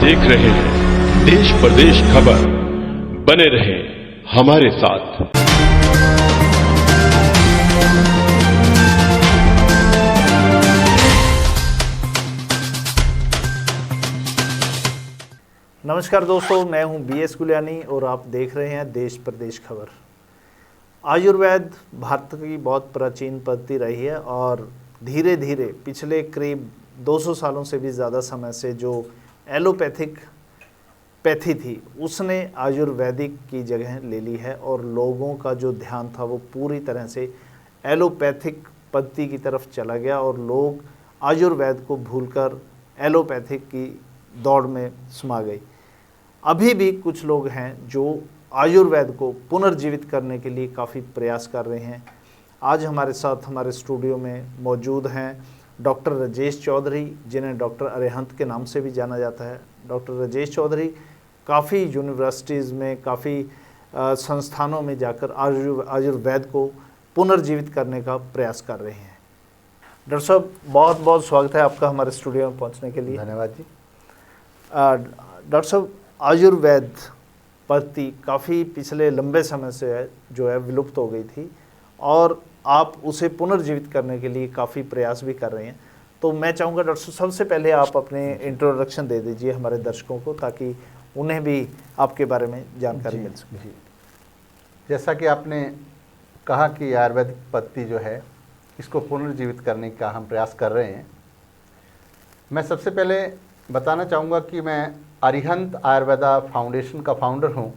देख रहे हैं देश प्रदेश खबर। बने रहें हमारे साथ। नमस्कार दोस्तों, मैं हूं BS गुलियानी और आप देख रहे हैं देश प्रदेश खबर। आयुर्वेद भारत की बहुत प्राचीन पद्धति रही है और धीरे धीरे पिछले करीब 200 सालों से भी ज़्यादा समय से जो एलोपैथिक पैथी थी उसने आयुर्वेदिक की जगह ले ली है और लोगों का जो ध्यान था वो पूरी तरह से एलोपैथिक पद्धति की तरफ चला गया और लोग आयुर्वेद को भूलकर एलोपैथिक की दौड़ में समा गई। अभी भी कुछ लोग हैं जो आयुर्वेद को पुनर्जीवित करने के लिए काफ़ी प्रयास कर रहे हैं। आज हमारे साथ हमारे स्टूडियो में मौजूद हैं डॉक्टर राजेश चौधरी, जिन्हें डॉक्टर अरिहंत के नाम से भी जाना जाता है। डॉक्टर राजेश चौधरी काफ़ी यूनिवर्सिटीज़ में, काफ़ी संस्थानों में जाकर आयुर्वेद को पुनर्जीवित करने का प्रयास कर रहे हैं। डॉक्टर साहब, बहुत बहुत स्वागत है आपका हमारे स्टूडियो में पहुंचने के लिए। धन्यवाद जी। डॉक्टर साहब, आयुर्वेद पद्धति काफ़ी पिछले लंबे समय से जो है विलुप्त हो गई थी और आप उसे पुनर्जीवित करने के लिए काफ़ी प्रयास भी कर रहे हैं। तो मैं चाहूँगा डॉक्टर साहब, सबसे पहले आप अपने इंट्रोडक्शन दे दीजिए हमारे दर्शकों को, ताकि उन्हें भी आपके बारे में जानकारी मिल सके। जी, जैसा कि आपने कहा कि आयुर्वेदिक पद्धति जो है इसको पुनर्जीवित करने का हम प्रयास कर रहे हैं। मैं सबसे पहले बताना चाहूँगा कि मैं अरिहंत आयुर्वेदा फाउंडेशन का फाउंडर हूँ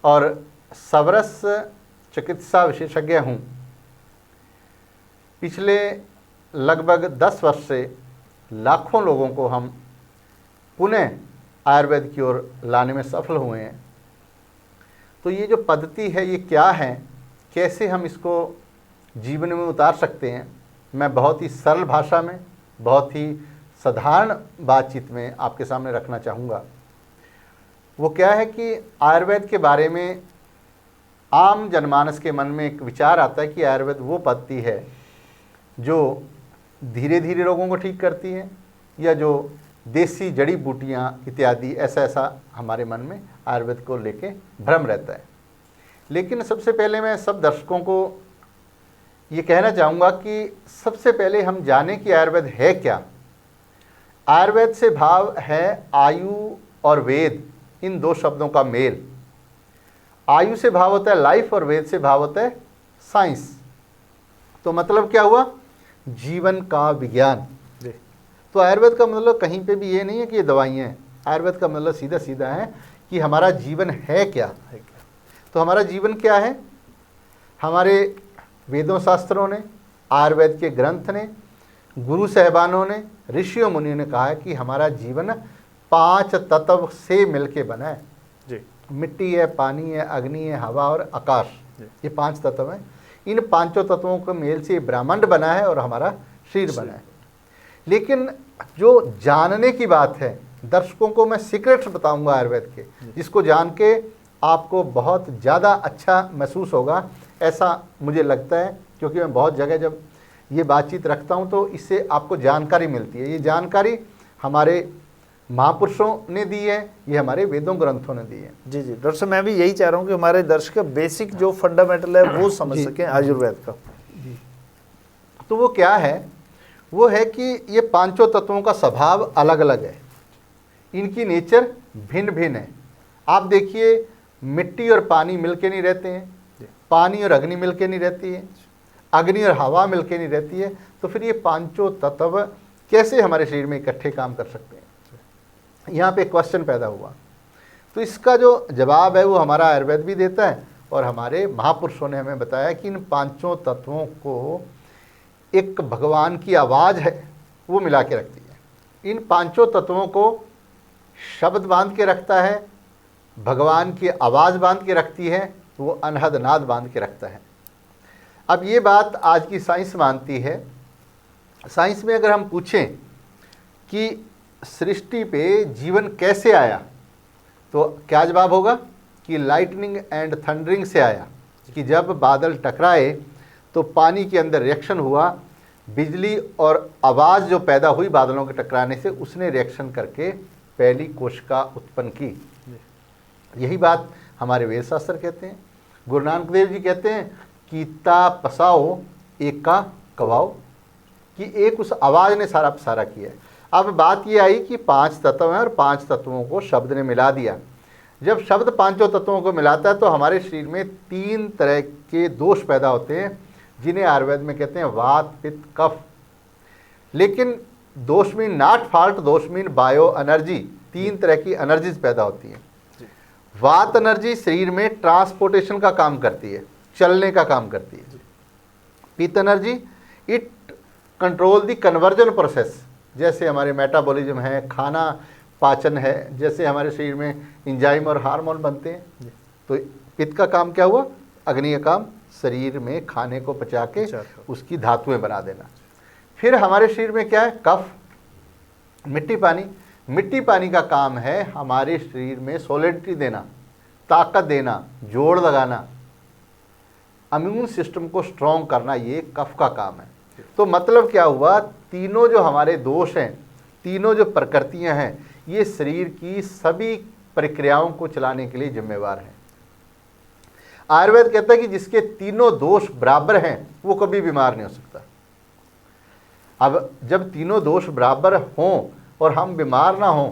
और सवरस चिकित्सा विशेषज्ञ हूँ। पिछले लगभग 10 वर्ष से लाखों लोगों को हम पुनः आयुर्वेद की ओर लाने में सफल हुए हैं। तो ये जो पद्धति है ये क्या है, कैसे हम इसको जीवन में उतार सकते हैं, मैं बहुत ही सरल भाषा में, बहुत ही साधारण बातचीत में आपके सामने रखना चाहूँगा। वो क्या है कि आयुर्वेद के बारे में आम जनमानस के मन में एक विचार आता है कि आयुर्वेद वो पद्धति है जो धीरे धीरे रोगों को ठीक करती है या जो देसी जड़ी बूटियाँ इत्यादि, ऐसा हमारे मन में आयुर्वेद को लेके भ्रम रहता है। लेकिन सबसे पहले मैं सब दर्शकों को ये कहना चाहूँगा कि सबसे पहले हम जानें कि आयुर्वेद है क्या। आयुर्वेद से भाव है आयु और वेद, इन दो शब्दों का मेल। आयु से भाव होता है लाइफ और वेद से भाव होता है साइंस। तो मतलब क्या हुआ, जीवन का विज्ञान। तो आयुर्वेद का मतलब कहीं पे भी ये नहीं है कि ये दवाइयाँ हैं। आयुर्वेद का मतलब सीधा सीधा है कि हमारा जीवन है क्या। तो हमारा जीवन क्या है, हमारे वेदों शास्त्रों ने, आयुर्वेद के ग्रंथ ने, गुरु साहिबानों ने, ऋषियों मुनियों ने कहा है कि हमारा जीवन 5 तत्व से मिलके बना है जी। मिट्टी है, पानी है, अग्नि है, हवा और आकाश, ये 5 तत्व हैं। इन 5 तत्वों के मेल से ब्रह्मांड बना है और हमारा शरीर बना है। लेकिन जो जानने की बात है, दर्शकों को मैं सीक्रेट्स बताऊंगा आयुर्वेद के, जिसको जान के आपको बहुत ज़्यादा अच्छा महसूस होगा, ऐसा मुझे लगता है। क्योंकि मैं बहुत जगह जब ये बातचीत रखता हूँ तो इससे आपको जानकारी मिलती है। ये जानकारी हमारे महापुरुषों ने दी है, ये हमारे वेदों ग्रंथों ने दी है। जी जी डॉक्टर साहब, मैं भी यही चाह रहा हूँ कि हमारे दर्शक बेसिक जो फंडामेंटल है वो समझ सकें आयुर्वेद का। तो वो क्या है, वो है कि ये 5 तत्वों का स्वभाव अलग अलग है, इनकी नेचर भिन्न भिन्न है। आप देखिए, मिट्टी और पानी मिलके नहीं रहते हैं, पानी और अग्नि मिलके नहीं रहती है, अग्नि और हवा मिलके नहीं रहती है। तो फिर ये 5 तत्व कैसे हमारे शरीर में इकट्ठे काम कर सकते हैं, यहाँ पे क्वेश्चन पैदा हुआ। तो इसका जो जवाब है वो हमारा आयुर्वेद भी देता है और हमारे महापुरुषों ने हमें बताया कि इन 5 तत्वों को एक भगवान की आवाज़ है वो मिला के रखती है। इन 5 तत्वों को शब्द बांध के रखता है, भगवान की आवाज़ बांध के रखती है, वो अनहद नाद बांध के रखता है। अब ये बात आज की साइंस मानती है। साइंस में अगर हम पूछें कि सृष्टि पे जीवन कैसे आया, तो क्या जवाब होगा कि लाइटनिंग एंड थंडरिंग से आया। कि जब बादल टकराए तो पानी के अंदर रिएक्शन हुआ, बिजली और आवाज़ जो पैदा हुई बादलों के टकराने से, उसने रिएक्शन करके पहली कोशिका उत्पन्न की। यही बात हमारे वेद शास्त्र कहते हैं। गुरु नानक देव जी कहते हैं कीता पसाओ एक का कवाओ, कि एक उस आवाज़ ने सारा पसारा किया है। अब बात ये आई कि 5 तत्व हैं और 5 तत्वों को शब्द ने मिला दिया। जब शब्द 5 तत्वों को मिलाता है तो हमारे शरीर में 3 तरह के दोष पैदा होते हैं, जिन्हें आयुर्वेद में कहते हैं वात पित्त कफ। लेकिन दोष मीन नॉट फॉल्ट, दोष मीन बायो एनर्जी। 3 तरह की एनर्जीज पैदा होती हैं। वात एनर्जी शरीर में ट्रांसपोर्टेशन का काम करती है, चलने का काम करती है। पित्त energy it control the conversion process, जैसे हमारे मेटाबॉलिज्म है, खाना पाचन है, जैसे हमारे शरीर में एंजाइम और हार्मोन बनते हैं। तो पित्त का काम क्या हुआ? अग्नि का काम शरीर में खाने को पचा के उसकी धातुएं बना देना। फिर हमारे शरीर में क्या है? कफ, मिट्टी पानी। मिट्टी पानी का काम है हमारे शरीर में सॉलिडिटी देना, ताकत देना, जोड़ लगाना, इम्यून सिस्टम को स्ट्रॉन्ग करना। ये कफ का काम है। तो मतलब क्या हुआ? तीनों जो हमारे दोष हैं, तीनों जो प्रकृतियां हैं, ये शरीर की सभी प्रक्रियाओं को चलाने के लिए जिम्मेवार हैं। आयुर्वेद कहता है कि जिसके तीनों दोष बराबर हैं वो कभी बीमार नहीं हो सकता। अब जब तीनों दोष बराबर हों और हम बीमार ना हों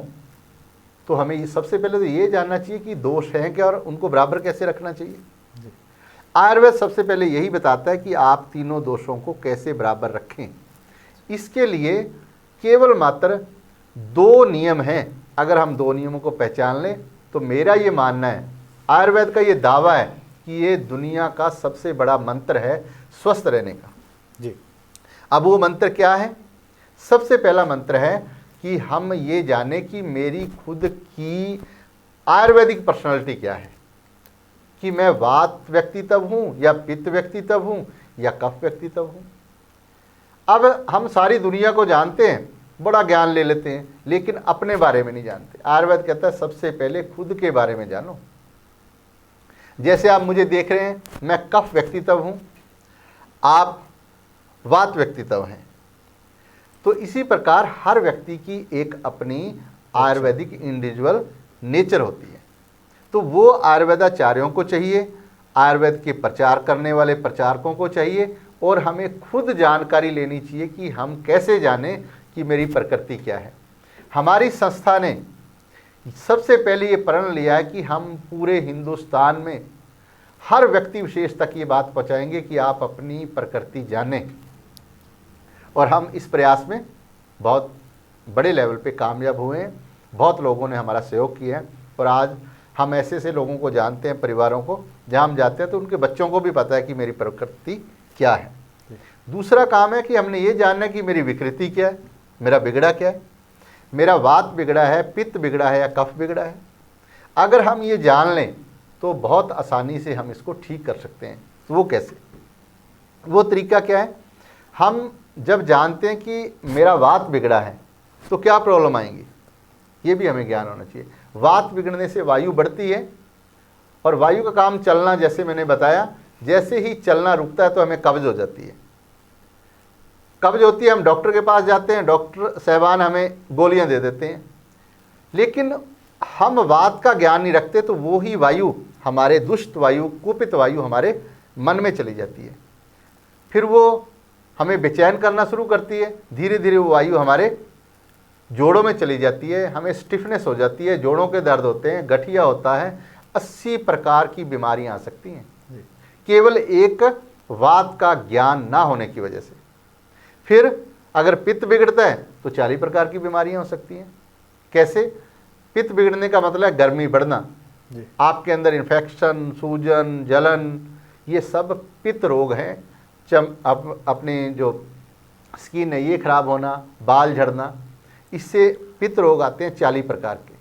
तो हमें सबसे पहले तो ये जानना चाहिए कि दोष हैं क्या और उनको बराबर कैसे रखना चाहिए। आयुर्वेद सबसे पहले यही बताता है कि आप तीनों दोषों को कैसे बराबर रखें। इसके लिए केवल मात्र 2 नियम हैं। अगर हम 2 नियमों को पहचान लें तो मेरा ये मानना है, आयुर्वेद का ये दावा है कि ये दुनिया का सबसे बड़ा मंत्र है स्वस्थ रहने का। जी। अब वो मंत्र क्या है? सबसे पहला मंत्र है कि हम ये जाने कि मेरी खुद की आयुर्वेदिक पर्सनालिटी क्या है, कि मैं वात व्यक्ति तब हूँ या पित्त व्यक्ति तब हूँ या कफ व्यक्ति तब हूँ। अब हम सारी दुनिया को जानते हैं, बड़ा ज्ञान ले लेते हैं, लेकिन अपने बारे में नहीं जानते। आयुर्वेद कहता है सबसे पहले खुद के बारे में जानो। जैसे आप मुझे देख रहे हैं, मैं कफ व्यक्ति तब हूँ, आप वात व्यक्ति तब हैं। तो इसी प्रकार हर व्यक्ति की एक अपनी आयुर्वेदिक इंडिविजुअल नेचर होती है। तो वो आयुर्वेदाचार्यों को चाहिए, आयुर्वेद के प्रचार करने वाले प्रचारकों को चाहिए, और हमें खुद जानकारी लेनी चाहिए कि हम कैसे जानें कि मेरी प्रकृति क्या है। हमारी संस्था ने सबसे पहले ये प्रण लिया है कि हम पूरे हिंदुस्तान में हर व्यक्ति विशेष तक ये बात पहुंचाएंगे कि आप अपनी प्रकृति जानें। और हम इस प्रयास में बहुत बड़े लेवल पे कामयाब हुए हैं। बहुत लोगों ने हमारा सहयोग किया है और आज हम ऐसे ऐसे लोगों को जानते हैं, परिवारों को, जहाँ हम जाते हैं तो उनके बच्चों को भी पता है कि मेरी प्रकृति क्या है। दूसरा काम है कि हमने ये जानना है कि मेरी विकृति क्या है, मेरा बिगड़ा क्या है, मेरा वात बिगड़ा है, पित्त बिगड़ा है या कफ बिगड़ा है। अगर हम ये जान लें तो बहुत आसानी से हम इसको ठीक कर सकते हैं। तो वो कैसे? वो तरीका क्या है? हम जब जानते हैं कि मेरा वात बिगड़ा है तो क्या प्रॉब्लम आएंगी, ये भी हमें ज्ञान होना चाहिए। वात बिगड़ने से वायु बढ़ती है और वायु का काम चलना, जैसे मैंने बताया, जैसे ही चलना रुकता है तो हमें कब्ज हो जाती है। कब्ज होती है, हम डॉक्टर के पास जाते हैं, डॉक्टर साहबान हमें गोलियां दे देते हैं, लेकिन हम वात का ज्ञान नहीं रखते तो वो ही वायु, हमारे दुष्ट वायु, कुपित वायु हमारे मन में चली जाती है। फिर वो हमें बेचैन करना शुरू करती है। धीरे धीरे वो वायु हमारे जोड़ों में चली जाती है, हमें स्टिफनेस हो जाती है, जोड़ों के दर्द होते हैं, गठिया होता है, 80 प्रकार की बीमारियां आ सकती हैं केवल एक वात का ज्ञान ना होने की वजह से। फिर अगर पित्त बिगड़ता है तो 40 प्रकार की बीमारियां हो सकती हैं। कैसे? पित्त बिगड़ने का मतलब है गर्मी बढ़ना, आपके अंदर इन्फेक्शन, सूजन, जलन, ये सब पित्त रोग हैं। अपने जो स्किन है ये खराब होना, बाल झड़ना, इससे पित्त रोग आते हैं 40 प्रकार के।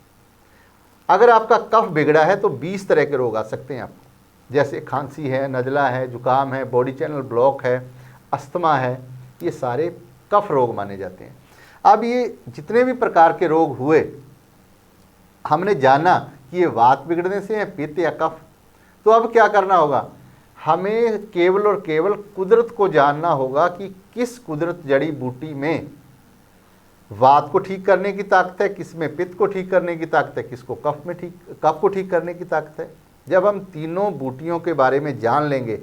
अगर आपका कफ बिगड़ा है तो 20 तरह के रोग आ सकते हैं आपको, जैसे खांसी है, नज़ला है, जुकाम है, बॉडी चैनल ब्लॉक है, अस्थमा है, ये सारे कफ रोग माने जाते हैं। अब ये जितने भी प्रकार के रोग हुए, हमने जाना कि ये वात बिगड़ने से हैं, पित्त या कफ। तो अब क्या करना होगा? हमें केवल और केवल कुदरत को जानना होगा कि किस कुदरत जड़ी बूटी में वात को ठीक करने की ताकत है, किस में पित्त को ठीक करने की ताकत है, किसको कफ को ठीक करने की ताकत है। जब हम तीनों बूटियों के बारे में जान लेंगे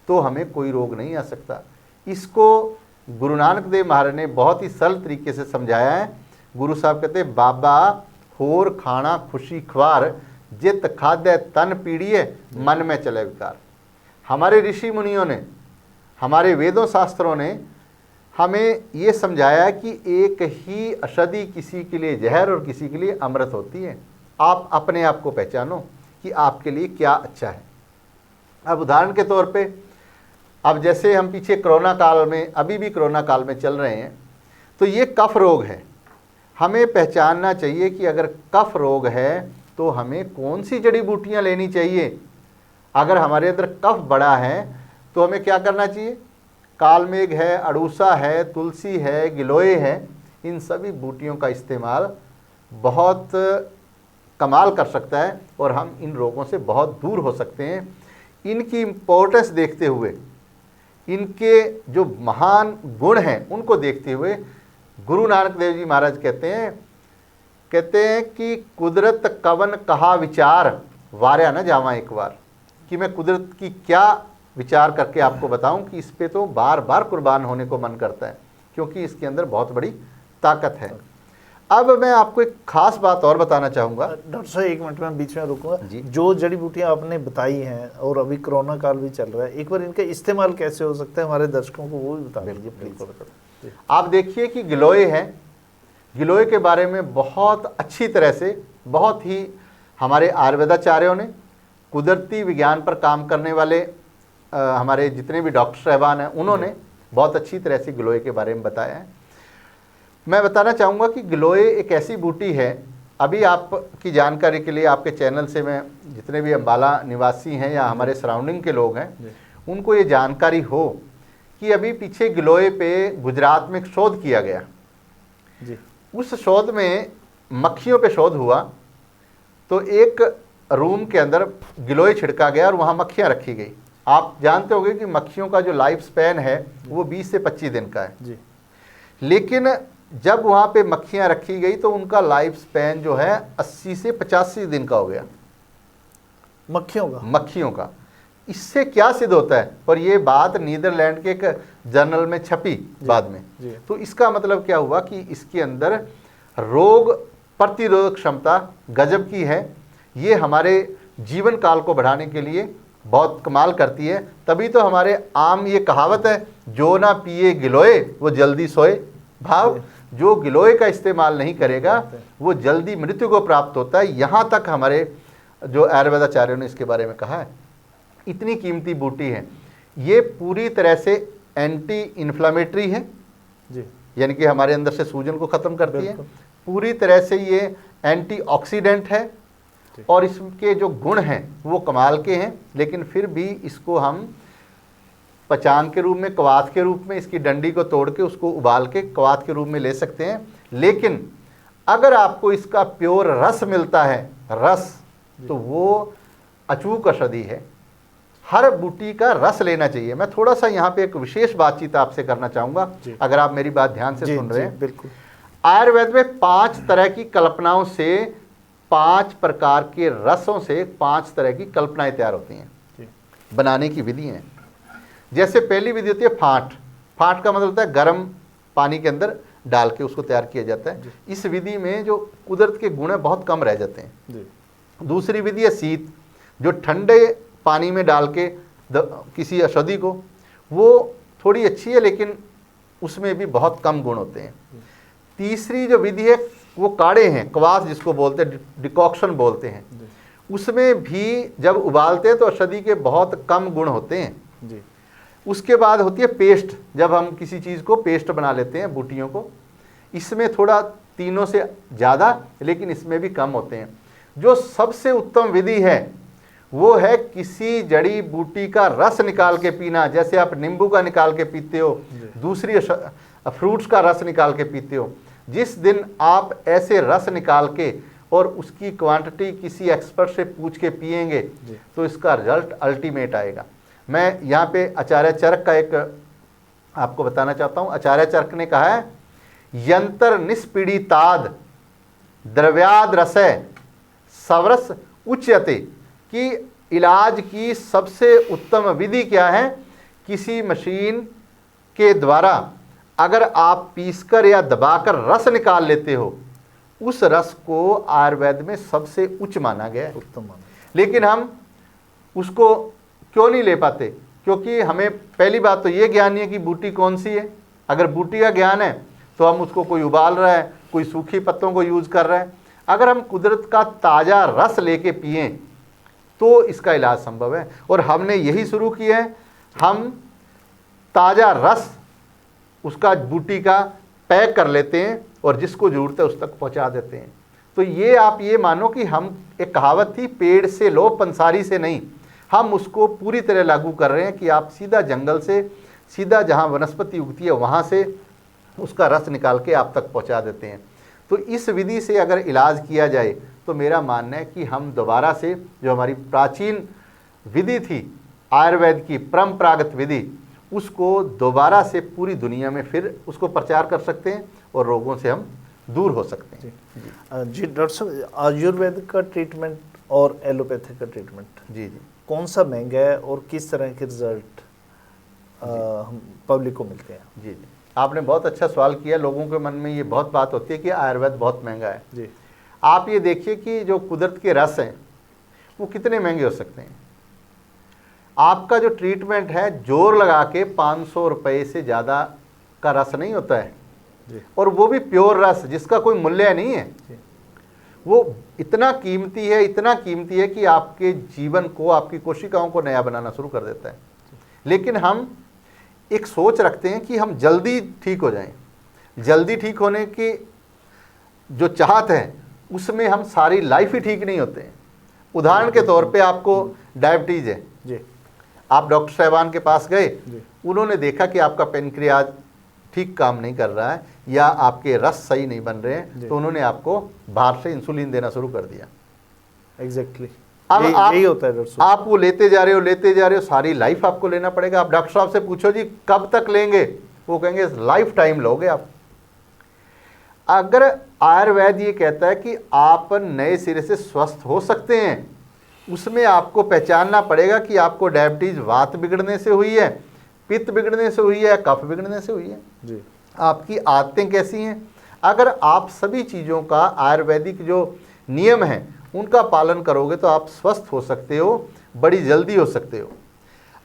तो हमें कोई रोग नहीं आ सकता। इसको गुरु नानक देव महाराज ने बहुत ही सरल तरीके से समझाया है। गुरु साहब कहते बाबा होर खाना खुशी ख्वार, जित खाद्य तन पीड़िए मन में चले विकार। हमारे ऋषि मुनियों ने, हमारे वेदों शास्त्रों ने हमें ये समझाया कि एक ही औषधि किसी के लिए जहर और किसी के लिए अमृत होती है। आप अपने आप को पहचानो कि आपके लिए क्या अच्छा है। अब उदाहरण के तौर पे, अब जैसे हम पीछे कोरोना काल में, अभी भी कोरोना काल में चल रहे हैं, तो ये कफ रोग है। हमें पहचानना चाहिए कि अगर कफ रोग है तो हमें कौन सी जड़ी बूटियाँ लेनी चाहिए। अगर हमारे अंदर कफ बड़ा है तो हमें क्या करना चाहिए। कालमेघ है, अड़ूसा है, तुलसी है, गिलोय है, इन सभी बूटियों का इस्तेमाल बहुत कमाल कर सकता है और हम इन रोगों से बहुत दूर हो सकते हैं। इनकी इम्पोर्टेंस देखते हुए, इनके जो महान गुण हैं उनको देखते हुए गुरु नानक देव जी महाराज कहते हैं कि कुदरत कवन कहा विचार, वार्या न जावा एक बार। कि मैं कुदरत की क्या विचार करके आपको बताऊं कि इस पे तो बार बार कुर्बान होने को मन करता है, क्योंकि इसके अंदर बहुत बड़ी ताकत है। अब मैं आपको एक खास बात और बताना चाहूँगा। डॉक्टर साहब एक मिनट में बीच में रुकूंगा जी। जो जड़ी बूटियाँ आपने बताई हैं और अभी कोरोना काल भी चल रहा है, एक बार इनका इस्तेमाल कैसे हो सकता है हमारे दर्शकों को वो भी बता दीजिए प्लीज। आप देखिए कि गिलोय है, गिलोय के बारे में बहुत अच्छी तरह से, बहुत ही हमारे आयुर्वेदाचार्यों ने, कुदरती विज्ञान पर काम करने वाले हमारे जितने भी डॉक्टर साहबान हैं उन्होंने बहुत अच्छी तरह से गिलोय के बारे में बताया है। मैं बताना चाहूँगा कि गिलोय एक ऐसी बूटी है, अभी आपकी जानकारी के लिए आपके चैनल से मैं जितने भी अम्बाला निवासी हैं या हमारे सराउंडिंग के लोग हैं उनको ये जानकारी हो कि अभी पीछे गिलोय पे गुजरात में एक शोध किया गया जी। उस शोध में मक्खियों पे शोध हुआ। तो एक रूम के अंदर गिलोय छिड़का गया और वहाँ मक्खियाँ रखी गई। आप जानते होंगे कि मक्खियों का जो लाइफ स्पैन है वो 20 से 25 दिन का है जी। लेकिन जब वहाँ पे मक्खियाँ रखी गई तो उनका लाइफ स्पैन जो है 80 से 85 दिन का हो गया मक्खियों का। इससे क्या सिद्ध होता है, और ये बात नीदरलैंड के एक जर्नल में छपी बाद में जी। तो इसका मतलब क्या हुआ कि इसके अंदर रोग प्रतिरोधक क्षमता गजब की है। ये हमारे जीवन काल को बढ़ाने के लिए बहुत कमाल करती है। तभी तो हमारे आम ये कहावत है, जो ना पिए गिलोय वो जल्दी सोए। भाव जो गिलोय का इस्तेमाल नहीं करेगा वो जल्दी मृत्यु को प्राप्त होता है। यहाँ तक हमारे जो आयुर्वेदाचार्यों ने इसके बारे में कहा है। इतनी कीमती बूटी है। ये पूरी तरह से एंटी इन्फ्लामेटरी है जी, यानी कि हमारे अंदर से सूजन को ख़त्म करती है। पूरी तरह से ये एंटीऑक्सीडेंट है और इसके जो गुण हैं वो कमाल के हैं। लेकिन फिर भी इसको हम पचांग के रूप में, कवाथ के रूप में, इसकी डंडी को तोड़ के उसको उबाल के कवाथ के रूप में ले सकते हैं। लेकिन अगर आपको इसका प्योर रस मिलता है, रस, तो वो अचूक औषधि है। हर बूटी का रस लेना चाहिए। मैं थोड़ा सा यहाँ पे एक विशेष बातचीत आपसे करना चाहूँगा, अगर आप मेरी बात ध्यान से सुन रहे हैं। बिल्कुल। आयुर्वेद में 5 तरह की कल्पनाओं से, 5 प्रकार के रसों से 5 तरह की कल्पनाएं तैयार होती हैं, बनाने की विधि है। जैसे पहली विधि होती है फांट। फांट का मतलब होता है गर्म पानी के अंदर डाल के उसको तैयार किया जाता है। इस विधि में जो कुदरत के गुण है बहुत कम रह जाते हैं। दूसरी विधि है शीत, जो ठंडे पानी में डाल के किसी औषधि को, वो थोड़ी अच्छी है लेकिन उसमें भी बहुत कम गुण होते हैं। तीसरी जो विधि है वो काढ़े हैं, कवास जिसको बोलते हैं, डिकॉक्शन बोलते हैं। उसमें भी जब उबालते हैं तो औषधि के बहुत कम गुण होते हैं जी। उसके बाद होती है पेस्ट, जब हम किसी चीज़ को पेस्ट बना लेते हैं बूटियों को, इसमें थोड़ा तीनों से ज़्यादा लेकिन इसमें भी कम होते हैं। जो सबसे उत्तम विधि है वो है किसी जड़ी बूटी का रस निकाल के पीना। जैसे आप नींबू का निकाल के पीते हो, दूसरी फ्रूट्स का रस निकाल के पीते हो। जिस दिन आप ऐसे रस निकाल के और उसकी क्वांटिटी किसी एक्सपर्ट से पूछ के पिएंगे तो इसका रिजल्ट अल्टीमेट आएगा। मैं यहाँ पे आचार्य चरक का एक आपको बताना चाहता हूँ। आचार्य चरक ने कहा है यंत्र निष्पीड़िताद द्रव्याद रसय सवरस उच्यते, कि इलाज की सबसे उत्तम विधि क्या है? किसी मशीन के द्वारा अगर आप पीसकर या दबाकर रस निकाल लेते हो, उस रस को आयुर्वेद में सबसे उच्च माना गया है, उत्तम माना। लेकिन हम उसको क्यों नहीं ले पाते? क्योंकि हमें पहली बात तो ये ज्ञान नहीं है कि बूटी कौन सी है। अगर बूटी का ज्ञान है तो हम उसको कोई उबाल रहा है, कोई सूखी पत्तों को यूज़ कर रहा है। अगर हम कुदरत का ताज़ा रस लेके पिएं तो इसका इलाज संभव है, और हमने यही शुरू किया है। हम ताज़ा रस उसका बूटी का पैक कर लेते हैं और जिसको ज़रूरत है उस तक पहुंचा देते हैं। तो ये आप ये मानो कि हम, एक कहावत थी, पेड़ से लो पंसारी से नहीं, हम उसको पूरी तरह लागू कर रहे हैं कि आप सीधा जंगल से, सीधा जहाँ वनस्पति उगती है वहाँ से उसका रस निकाल के आप तक पहुँचा देते हैं। तो इस विधि से अगर इलाज किया जाए तो मेरा मानना है कि हम दोबारा से जो हमारी प्राचीन विधि थी आयुर्वेद की परंपरागत विधि, उसको दोबारा से पूरी दुनिया में फिर उसको प्रचार कर सकते हैं और रोगों से हम दूर हो सकते हैं। जी डॉक्टर साहब, आयुर्वेद का ट्रीटमेंट और एलोपैथिक का ट्रीटमेंट जी जी कौन सा महंगा है और किस तरह के रिजल्ट हम पब्लिक को मिलते हैं? जी जी, आपने बहुत अच्छा सवाल किया। लोगों के मन में ये बहुत बात होती है कि आयुर्वेद बहुत महंगा है। जी, आप ये देखिए कि जो कुदरत के रस हैं वो कितने महंगे हो सकते हैं। आपका जो ट्रीटमेंट है जोर लगा के 500 रुपये से ज़्यादा का रस नहीं होता है जी, और वो भी प्योर रस जिसका कोई मूल्य नहीं है। जी, वो इतना कीमती है, इतना कीमती है कि आपके जीवन को, आपकी कोशिकाओं को नया बनाना शुरू कर देता है। लेकिन हम एक सोच रखते हैं कि हम जल्दी ठीक हो जाएं। जल्दी ठीक होने की जो चाहत है उसमें हम सारी लाइफ ही ठीक नहीं होते हैं। उदाहरण के तौर पे आपको डायबिटीज़ है, जी, आप डॉक्टर साहबान के पास गए, जी, उन्होंने देखा कि आपका पेनक्रियाज ठीक काम नहीं कर रहा है या आपके रस सही नहीं बन रहे हैं, जी। तो उन्होंने आपको बाहर से इंसुलिन देना शुरू कर दिया। एग्जैक्टली। अब यही होता है डॉक्टर साहब। आप वो लेते जा रहे हो, सारी लाइफ आपको लेना पड़ेगा। आप डॉक्टर साहब से पूछो जी कब तक लेंगे, वो कहेंगे लाइफ टाइम लोगे आप। अगर आयुर्वेद ये कहता है कि आप नए सिरे से स्वस्थ हो सकते हैं, उसमें आपको पहचानना पड़ेगा कि आपको डायबिटीज वात बिगड़ने से हुई है, पित्त बिगड़ने से हुई है, कफ बिगड़ने से हुई है, जी, आपकी आदतें कैसी हैं। अगर आप सभी चीज़ों का आयुर्वेदिक जो नियम हैं उनका पालन करोगे तो आप स्वस्थ हो सकते हो, बड़ी जल्दी हो सकते हो।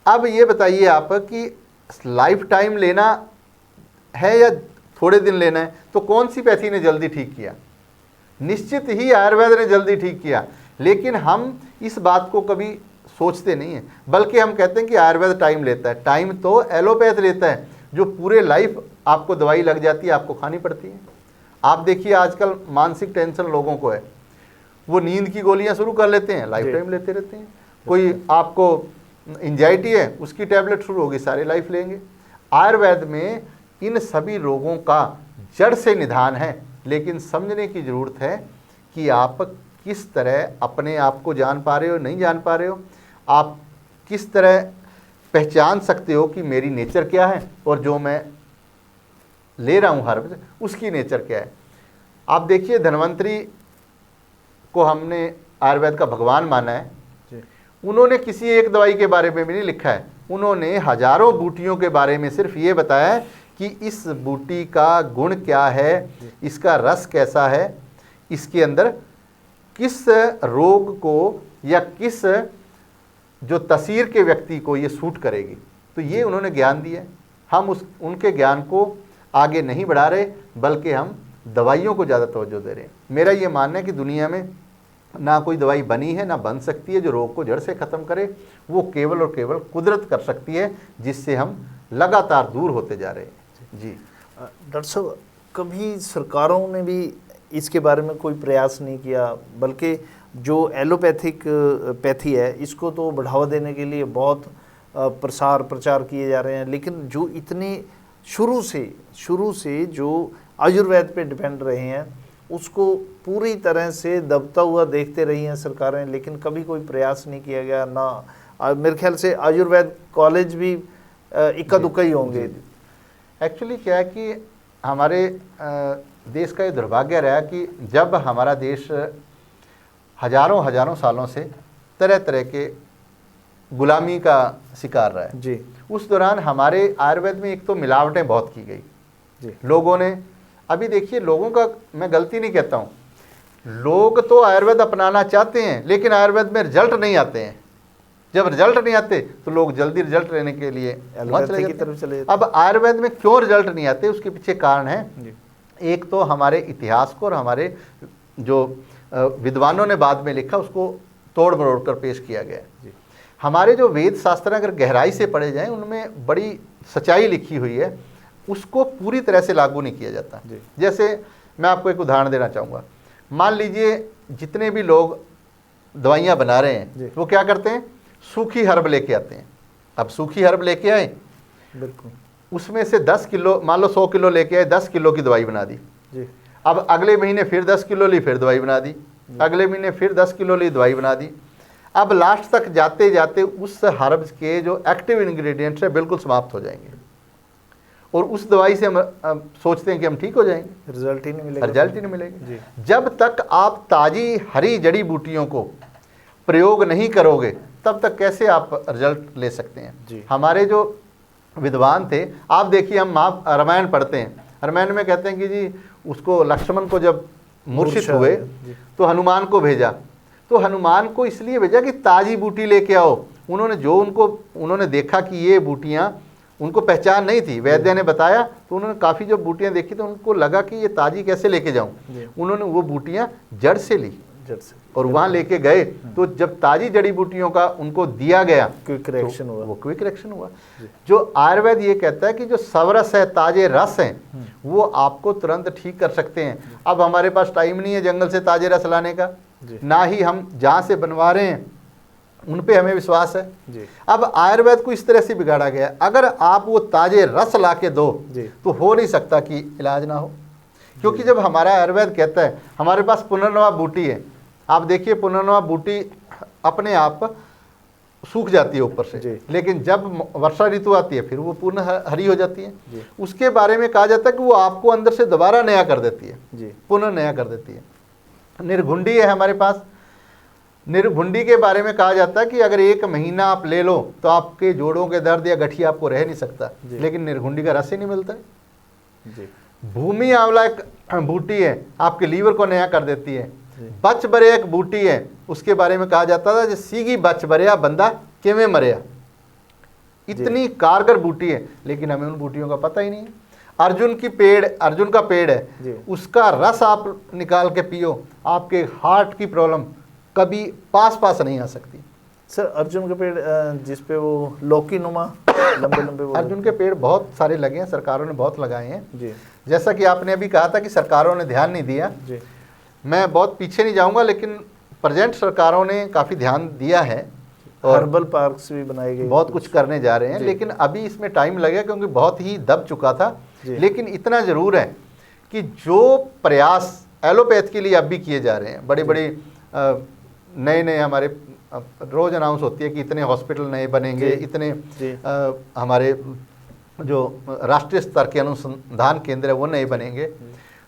अब ये बताइए आप कि लाइफ टाइम लेना है या थोड़े दिन लेना है, तो कौन सी पैथी ने जल्दी ठीक किया? निश्चित ही आयुर्वेद ने जल्दी ठीक किया, लेकिन हम इस बात को कभी सोचते नहीं हैं, बल्कि हम कहते हैं कि आयुर्वेद टाइम लेता है। टाइम तो एलोपैथ लेता है, जो पूरे लाइफ आपको दवाई लग जाती है, आपको खानी पड़ती है। आप देखिए आजकल मानसिक टेंशन लोगों को है, वो नींद की गोलियां शुरू कर लेते हैं, लाइफ टाइम लेते रहते हैं। कोई आपको एंजाइटी है, उसकी टैबलेट शुरू होगी, सारी लाइफ लेंगे। आयुर्वेद में इन सभी रोगों का जड़ से निदान है, लेकिन समझने की ज़रूरत है कि आप किस तरह अपने आप को जान पा रहे हो, नहीं जान पा रहे हो। आप किस तरह पहचान सकते हो कि मेरी नेचर क्या है और जो मैं ले रहा हूँ हर उसकी नेचर क्या है। आप देखिए धन्वंतरी को हमने आयुर्वेद का भगवान माना है, उन्होंने किसी एक दवाई के बारे में भी नहीं लिखा है, उन्होंने हजारों बूटियों के बारे में सिर्फ ये बताया है कि इस बूटी का गुण क्या है, इसका रस कैसा है, इसके अंदर किस रोग को या किस जो तसीर के व्यक्ति को ये सूट करेगी। तो ये उन्होंने ज्ञान दिया है। हम उनके ज्ञान को आगे नहीं बढ़ा रहे, बल्कि हम दवाइयों को ज़्यादा तवज्जो दे रहे हैं। मेरा ये मानना है कि दुनिया में ना कोई दवाई बनी है ना बन सकती है जो रोग को जड़ से ख़त्म करे। वो केवल और केवल कुदरत कर सकती है, जिससे हम लगातार दूर होते जा रहे हैं। जी डॉक्टर साहब, कभी सरकारों ने भी इसके बारे में कोई प्रयास नहीं किया, बल्कि जो एलोपैथिक पैथी है इसको तो बढ़ावा देने के लिए बहुत प्रचार किए जा रहे हैं, लेकिन जो इतने शुरू से जो आयुर्वेद पे डिपेंड रहे हैं उसको पूरी तरह से दबता हुआ देखते रही हैं सरकारें, लेकिन कभी कोई प्रयास नहीं किया गया ना। मेरे ख्याल से आयुर्वेद कॉलेज भी इक्का दुक्का ही होंगे। एक्चुअली क्या है कि हमारे देश का ये दुर्भाग्य रहा कि जब हमारा देश हजारों हजारों सालों से तरह तरह के गुलामी का शिकार रहा है जी उस दौरान हमारे आयुर्वेद में एक तो मिलावटें बहुत की गई जी लोगों ने। अभी देखिए लोगों का मैं गलती नहीं कहता हूँ, लोग तो आयुर्वेद अपनाना चाहते हैं लेकिन आयुर्वेद में रिजल्ट नहीं आते हैं। जब रिजल्ट नहीं आते तो लोग जल्दी रिजल्ट लेने के लिए वहाँ चले एलोपैथी की जाते तरफ चले हैं। जाते अब आयुर्वेद में क्यों रिजल्ट नहीं आते, उसके पीछे कारण है जी एक तो हमारे इतिहास को और हमारे जो विद्वानों ने बाद में लिखा उसको तोड़ मरोड़ कर पेश किया गया है। जी हमारे जो वेद शास्त्र अगर गहराई से पढ़े जाएं उनमें बड़ी सच्चाई लिखी हुई है, उसको पूरी तरह से लागू नहीं किया जाता। जी जैसे मैं आपको एक उदाहरण देना चाहूँगा। मान लीजिए जितने भी लोग दवाइयाँ बना रहे जी। हैं वो क्या करते हैं, सूखी हर्ब लेके आते हैं। अब सूखी हर्ब लेके आए, बिल्कुल उसमें से 10 किलो, मान लो 100 किलो लेके आए, 10 किलो की दवाई बना दी। जी अब अगले महीने फिर 10 किलो ली, फिर दवाई बना दी। अगले महीने फिर 10 किलो ली, दवाई बना दी। अब लास्ट तक जाते जाते उस हर्ब्स के जो एक्टिव इंग्रेडिएंट्स है बिल्कुल समाप्त हो जाएंगे और उस दवाई से हम सोचते हैं कि हम ठीक हो जाएंगे, रिजल्ट ही नहीं मिलेगा। रिजल्ट ही नहीं मिलेगा। जी जब तक आप ताज़ी हरी जड़ी बूटियों को प्रयोग नहीं करोगे तब तक कैसे आप रिजल्ट ले सकते हैं। जी हमारे जो विद्वान थे, आप देखिए हम रामायण पढ़ते हैं, रामायण में कहते हैं कि जी उसको लक्ष्मण को जब मूर्छित मूर्छा हुए जी। तो हनुमान को भेजा, तो हनुमान को इसलिए भेजा कि ताज़ी बूटी लेके आओ। उन्होंने देखा कि ये बूटियाँ उनको पहचान नहीं थी, वैद्य ने बताया तो उन्होंने काफ़ी जो बूटियाँ देखी तो उनको लगा कि ये ताज़ी कैसे लेके जी। जाऊँ। उन्होंने वो बूटियाँ जड़ से ली जड़ से और वहाँ लेके गए तो जब ताज़ी जड़ी बूटियों का उनको दिया गया क्विक रिएक्शन हुआ। वो क्विक रिएक्शन हुआ। जो आयुर्वेद ये कहता है कि जो सवरस है, ताजे रस हैं, वो आपको तुरंत ठीक कर सकते हैं। अब हमारे पास टाइम नहीं है जंगल से ताजे रस लाने का, जी। ना ही हम जहाँ से बनवा रहे हैं उन पे हमें विश्वास है। जी अब आयुर्वेद को इस तरह से बिगाड़ा गया है, अगर आप वो ताजे रस ला के दो जी तो हो नहीं सकता कि इलाज ना हो। क्योंकि जब हमारा आयुर्वेद कहता है, हमारे पास पुनर्नवा बूटी है, आप देखिए पुनर्नवा बूटी अपने आप सूख जाती है ऊपर जी। से, लेकिन जब वर्षा ऋतु आती है फिर वो पूर्ण हरी हो जाती है। जी उसके बारे में कहा जाता है कि वो आपको अंदर से दोबारा नया कर देती है, जी पुनः नया कर देती है। निर्घुंडी है हमारे पास, निर्घुंडी के बारे में कहा जाता है कि अगर 1 महीना आप ले लो तो आपके जोड़ों के दर्द या गठिया आपको रह नहीं सकता, जी। लेकिन निर्घुंडी का रस ही नहीं मिलता है। जी भूमि आंवला एक बूटी है, आपके लीवर को नया कर देती है। जी। बच बरे एक बूटी है, उसके बारे में कहा जाता था सीगी बच बरिया बंदा किवें मरिया। इतनी कारगर बूटी है, लेकिन हमें उन बूटियों का पता ही नहीं है। अर्जुन का पेड़ जी। है, उसका रस आप निकाल के पियो, आपके हार्ट की प्रॉब्लम कभी पास नहीं आ सकती। सर अर्जुन के पेड़ जिस पे वो लौकी नुमा लंबे लंबे वो अर्जुन के पेड़ बहुत सारे लगे हैं, सरकारों ने बहुत लगाए हैं। जी जैसा कि आपने अभी कहा था कि सरकारों ने ध्यान नहीं दिया, जी मैं बहुत पीछे नहीं जाऊंगा, लेकिन प्रेजेंट सरकारों ने काफ़ी ध्यान दिया है और हर्बल पार्क्स भी बनाए गए, बहुत कुछ करने जा रहे हैं। जी। लेकिन अभी इसमें टाइम लगेगा क्योंकि बहुत ही दब चुका था। जी। लेकिन इतना ज़रूर है कि जो प्रयास एलोपैथ के लिए अब भी किए जा रहे हैं, बड़े बड़े नए हमारे रोज़ अनाउंस होती है कि इतने हॉस्पिटल नए बनेंगे, जी। इतने जी हमारे जो राष्ट्रीय स्तर के अनुसंधान केंद्र है वो नए बनेंगे।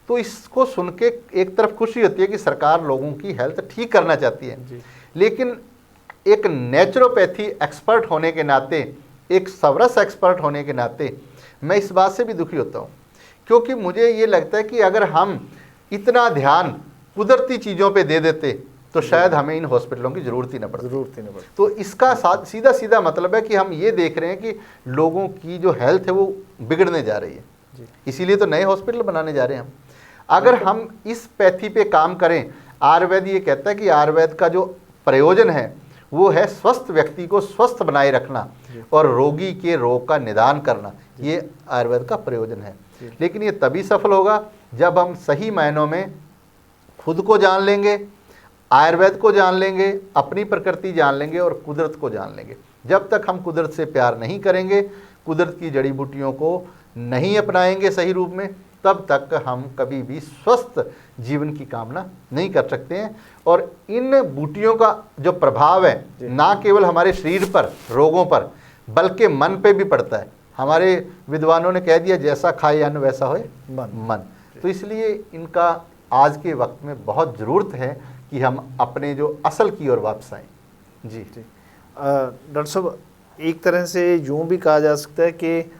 तो इसको सुन के एक तरफ खुशी होती है कि सरकार लोगों की हेल्थ ठीक करना चाहती है, जी लेकिन एक नेचुरोपैथी एक्सपर्ट होने के नाते, एक सवरस एक्सपर्ट होने के नाते मैं इस बात से भी दुखी होता हूँ, क्योंकि मुझे ये लगता है कि अगर हम इतना ध्यान कुदरती चीज़ों पे दे देते तो शायद हमें इन हॉस्पिटलों की ज़रूरत ही न पड़ती। जरूरत ही नहीं पड़ती। तो इसका सीधा मतलब है कि हम ये देख रहे हैं कि लोगों की जो हेल्थ है वो बिगड़ने जा रही है, जी इसीलिए तो नए हॉस्पिटल बनाने जा रहे हैं हम। अगर हम इस पैथी पे काम करें, आयुर्वेद ये कहता है कि आयुर्वेद का जो प्रयोजन है वो है स्वस्थ व्यक्ति को स्वस्थ बनाए रखना और रोगी के रोग का निदान करना, ये आयुर्वेद का प्रयोजन है। लेकिन ये तभी सफल होगा जब हम सही मायनों में खुद को जान लेंगे, आयुर्वेद को जान लेंगे, अपनी प्रकृति जान लेंगे और कुदरत को जान लेंगे। जब तक हम कुदरत से प्यार नहीं करेंगे, कुदरत की जड़ी बूटियों को नहीं अपनाएंगे सही रूप में, तब तक हम कभी भी स्वस्थ जीवन की कामना नहीं कर सकते हैं। और इन बूटियों का जो प्रभाव है ना केवल हमारे शरीर पर, रोगों पर, बल्कि मन पे भी पड़ता है। हमारे विद्वानों ने कह दिया, जैसा खाए अन्न वैसा होए मन। तो इसलिए इनका आज के वक्त में बहुत ज़रूरत है कि हम अपने जो असल की ओर वापस आएँ। जी डॉक्टर साहब, एक तरह से यूँ भी कहा जा सकता है कि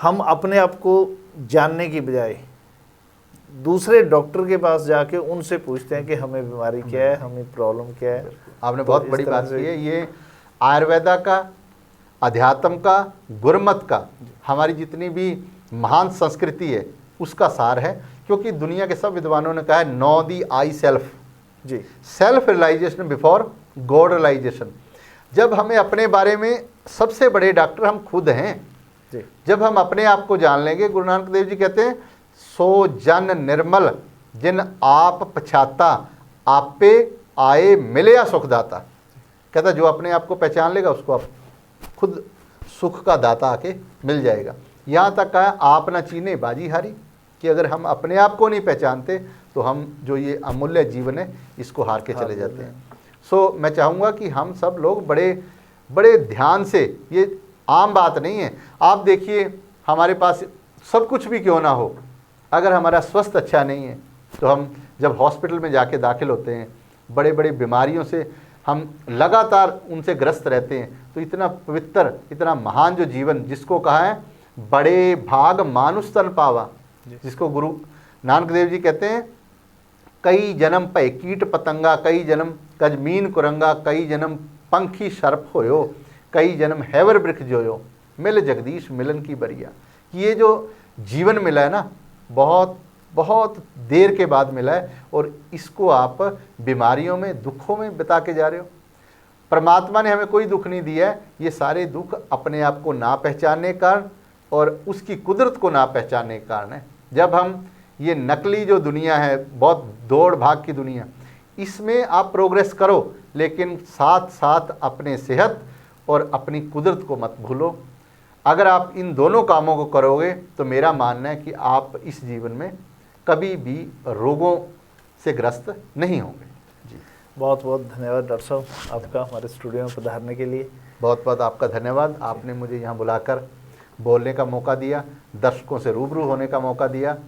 हम अपने आप को जानने की बजाय दूसरे डॉक्टर के पास जाके उनसे पूछते हैं कि हमें बीमारी क्या है, हमें प्रॉब्लम क्या है। आपने तो बहुत इस बड़ी तरह बात से- की है। ये आयुर्वेदा का, अध्यात्म का, गुरमत का, हमारी जितनी भी महान संस्कृति है उसका सार है। क्योंकि दुनिया के सब विद्वानों ने कहा है, नो दी आई सेल्फ, जी self realization before God realization. जब हमें अपने बारे में, सबसे बड़े डॉक्टर हम खुद हैं। जी जब हम अपने आप को जान लेंगे, गुरु नानक देव जी कहते हैं, सो जन निर्मल जिन आप पछाता, आपे आए मिलया सुखदाता। कहता जो अपने आप को पहचान लेगा उसको आप खुद सुख का दाता आके मिल जाएगा। यहाँ तक कहा, आप ना चीने बाजी हारी, कि अगर हम अपने आप को नहीं पहचानते तो हम जो ये अमूल्य जीवन है इसको हार के चले जाते हैं। सो मैं चाहूँगा कि हम सब लोग बड़े बड़े ध्यान से, ये आम बात नहीं है। आप देखिए, हमारे पास सब कुछ भी क्यों ना हो, अगर हमारा स्वास्थ्य अच्छा नहीं है तो हम जब हॉस्पिटल में जाके दाखिल होते हैं, बड़े बड़े बीमारियों से हम लगातार उनसे ग्रस्त रहते हैं, तो इतना पवित्र, इतना महान जो जीवन, जिसको कहा है बड़े भाग मानुष तन पावा, जिसको गुरु नानक देव जी कहते हैं, कई जन्म पै कीट पतंगा, कई जन्म कजमीन कुरंगा, कई जन्म पंखी सर्प होयो, कई जन्म हैवर वृक्ष जोयो, मिल जगदीश मिलन की बरिया। ये जो जीवन मिला है ना, बहुत बहुत देर के बाद मिला है, और इसको आप बीमारियों में, दुखों में बिता के जा रहे हो। परमात्मा ने हमें कोई दुख नहीं दिया है, ये सारे दुख अपने आप को ना पहचानने के कारण और उसकी कुदरत को ना पहचानने के कारण है। जब हम ये नकली जो दुनिया है, बहुत दौड़ भाग की दुनिया, इसमें आप प्रोग्रेस करो, लेकिन साथ साथ अपने सेहत और अपनी कुदरत को मत भूलो। अगर आप इन दोनों कामों को करोगे तो मेरा मानना है कि आप इस जीवन में कभी भी रोगों से ग्रस्त नहीं होंगे। जी, बहुत बहुत धन्यवाद डॉक्टर साहब आपका हमारे स्टूडियो में पधारने के लिए। बहुत बहुत आपका धन्यवाद। आपने मुझे यहाँ बुलाकर बोलने का मौका दिया, दर्शकों से रूबरू होने का मौका दिया।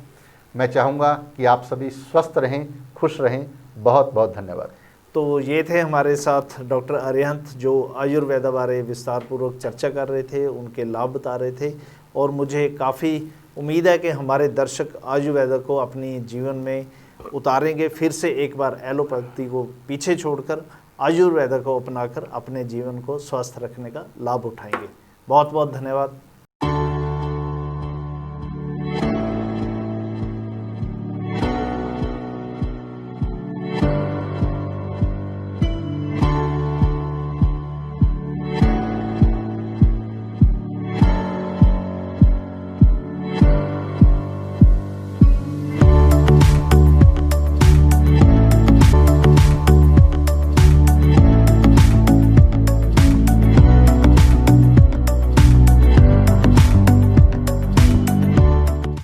मैं चाहूँगा कि आप सभी स्वस्थ रहें, खुश रहें। बहुत बहुत धन्यवाद। तो ये थे हमारे साथ डॉक्टर अरिहंत, जो आयुर्वेदा बारे विस्तार पूर्वक चर्चा कर रहे थे, उनके लाभ बता रहे थे। और मुझे काफ़ी उम्मीद है कि हमारे दर्शक आयुर्वेदा को अपनी जीवन में उतारेंगे, फिर से एक बार एलोपैथी को पीछे छोड़कर आयुर्वेदा को अपनाकर अपने जीवन को स्वस्थ रखने का लाभ उठाएंगे। बहुत बहुत धन्यवाद।